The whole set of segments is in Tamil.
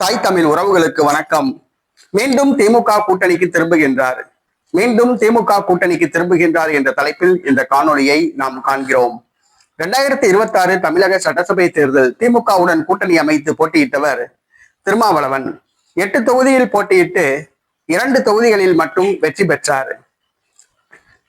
தாய் தமிழ் உறவுகளுக்கு வணக்கம். மீண்டும் திமுக கூட்டணிக்கு திரும்புகின்றார். மீண்டும் திமுக கூட்டணிக்கு திரும்புகின்றார் என்ற தலைப்பில் இந்த காணொளியை நாம் காண்கிறோம். 2026 தமிழக சட்டசபை தேர்தல் திமுகவுடன் கூட்டணி அமைத்து போட்டியிட்டவர் திருமாவளவன் 8 தொகுதியில் போட்டியிட்டு 2 தொகுதிகளில் மட்டும் வெற்றி பெற்றார்.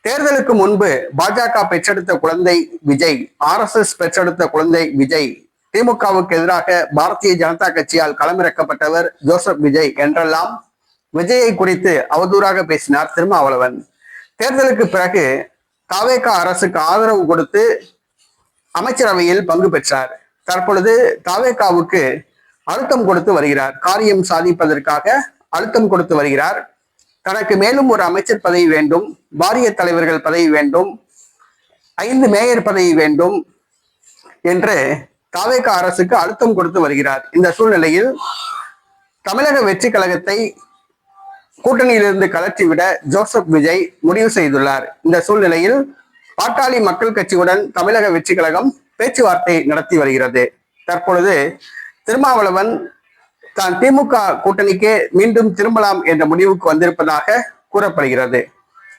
தேர்தலுக்கு முன்பு பாஜக பெற்றெடுத்த குழந்தை விஜய், RSS பெற்றெடுத்த குழந்தை விஜய், திமுகவுக்கு எதிராக பாரதிய ஜனதா கட்சியால் களமிறக்கப்பட்டவர் ஜோசப் விஜய் என்றெல்லாம் விஜயை குறித்து அவதூறாக பேசினார் திருமாவளவன். தேர்தலுக்கு பிறகு தவேக அரசுக்கு ஆதரவு கொடுத்து அமைச்சரவையில் பங்கு பெற்றார். தற்பொழுது தவேகாவுக்கு அழுத்தம் கொடுத்து வருகிறார். காரியம் சாதிப்பதற்காக அழுத்தம் கொடுத்து வருகிறார். தனக்கு மேலும் ஒரு அமைச்சர் பதவி வேண்டும், வாரிய தலைவர்கள் பதவி வேண்டும், 5 மேயர் பதவி வேண்டும் என்று தவேக அரசுக்கு அழுத்தம் கொடுத்து வருகிறார். இந்த சூழ்நிலையில் தமிழக வெற்றி கழகத்தை கூட்டணியிலிருந்து கலற்றிவிட ஜோசப் விஜய் முடிவு செய்துள்ளார். இந்த சூழ்நிலையில் பாட்டாளி மக்கள் கட்சியுடன் தமிழக வெற்றி கழகம் பேச்சுவார்த்தை நடத்தி வருகிறது. தற்பொழுது திருமாவளவன் தான் திமுக கூட்டணிக்கே மீண்டும் திரும்பலாம் என்ற முடிவுக்கு வந்திருப்பதாக கூறப்படுகிறது.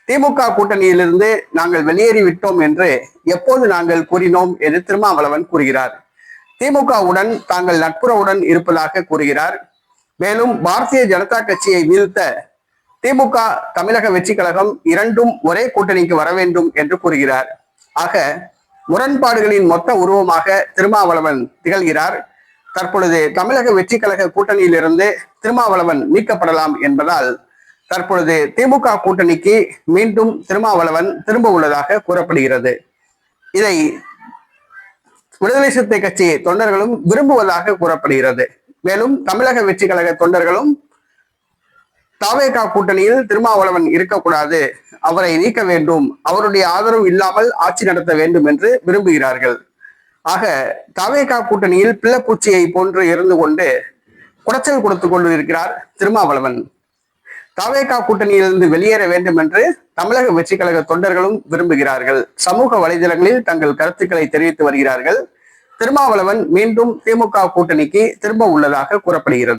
திமுக கூட்டணியிலிருந்து நாங்கள் வெளியேறிவிட்டோம் என்று எப்போது நாங்கள் கூறினோம் என்று திருமாவளவன் கூறுகிறார். திமுகவுடன் தாங்கள் நட்புறவுடன் இருப்பதாக கூறுகிறார். மேலும் பாரதிய ஜனதா கட்சியை வீழ்த்த திமுக தமிழக வெற்றி கழகம் இரண்டும் ஒரே கூட்டணிக்கு வர வேண்டும் என்று கூறுகிறார். ஆக முரண்பாடுகளின் மொத்த உருவமாக திருமாவளவன் திகழ்கிறார். தற்பொழுது தமிழக வெற்றி கழக கூட்டணியிலிருந்து திருமாவளவன் நீக்கப்படலாம் என்பதால் தற்பொழுது திமுக கூட்டணிக்கு மீண்டும் திருமாவளவன் திரும்ப உள்ளதாக கூறப்படுகிறது. இதை விடுதலை சிறுத்தை கட்சி தொண்டர்களும் விரும்புவதாக கூறப்படுகிறது. மேலும் தமிழக வெற்றி கழக தொண்டர்களும் தவேக கூட்டணியில் திருமாவளவன் இருக்கக்கூடாது, அவரை நீக்க வேண்டும், அவருடைய ஆதரவு இல்லாமல் ஆட்சி நடத்த வேண்டும் என்று விரும்புகிறார்கள். ஆக தவேக கூட்டணியில் பிள்ளைப்பூச்சியை போன்று இருந்து கொண்டு குடைச்சல் கொடுத்து கொண்டு இருக்கிறார் திருமாவளவன். தவேக கூட்டணியிலிருந்து வெளியேற வேண்டும் என்று தமிழக வெற்றி கழக தொண்டர்களும் விரும்புகிறார்கள். சமூக வலைதளங்களில் தங்கள் கருத்துக்களை தெரிவித்து வருகிறார்கள். திருமாவளவன் மீண்டும் திமுக கூட்டணிக்கு திரும்ப உள்ளதாக கூறப்படுகிறது.